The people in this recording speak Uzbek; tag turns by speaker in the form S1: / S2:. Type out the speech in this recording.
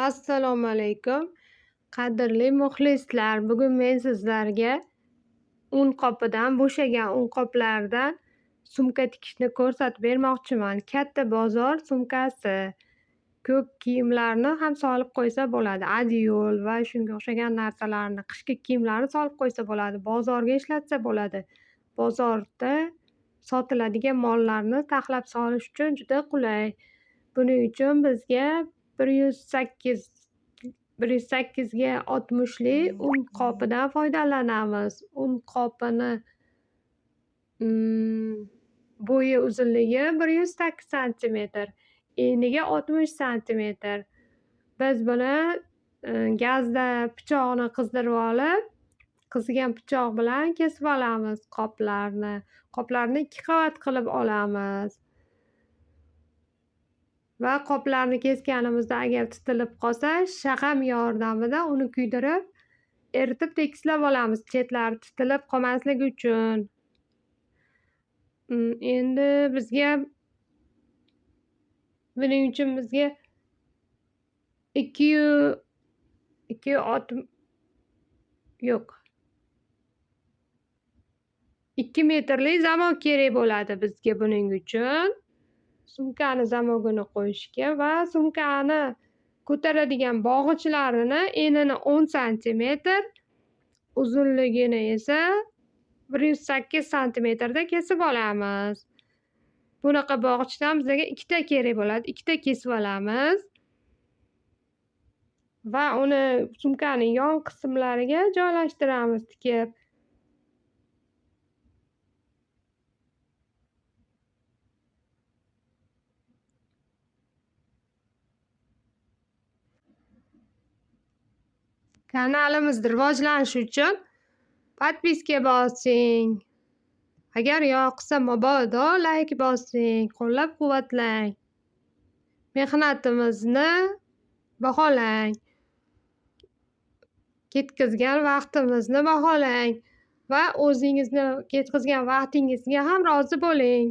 S1: Assalomu alaykum. Qadrli muxlislar, bugun men sizlarga un qopidan, bo'shagan un qoplardan sumka tikishni ko'rsatib bermoqchiman. Katta bozor sumkasi. Ko'p kiyimlarni ham solib qo'ysa bo'ladi. Adyol va shunga o'xshagan narsalarni, qishki kiyimlarni solib qo'ysa bo'ladi. Bozorga ishlatsa bo'ladi. Bozorda sotiladigan mollarni taxlab solish uchun juda qulay. Buning uchun bizga 108 ga 60 un qopidan foydalanamiz. Un qopini bo'yi uzunligi 108 santimetr, eniga 60 santimetr. Biz buni gazda pichoqni qizdirib olib, qizigan pichoq bilan kesib olamiz qoplarni. Qoplarni 2 qavat qilib olamiz. Va qoplarni kesganimizda agar titilib qolsa, shag'am yordamida uni kuydirib, eritib tekislab olamiz, chetlari titilib qolmasligi uchun. Endi buning uchun bizga 2 metrli zamok kerak bo'ladi bizga buning uchun. Sumkani zamogini qo'yishga va sumkani ko'taradigan bog'ichlarini enini 10 santimetr, uzunligini esa 108 santimetrda kesib olamiz. Bunaqa bog'ichdan bizga 2 ta kerak bo'ladi. 2 ta kesib olamiz. Va uni sumkani yon qismlariga joylashtiramiz tikib. Kanalimizni rivojlanishi uchun podpiska bosing. Agar yoqsa mabodo like bosing, qo'llab-quvvatlang. Mehnatimizni baholang. Ketkizgan vaqtimizni baholang va o'zingizni ketkizgan vaqtingizga ham rozi bo'ling.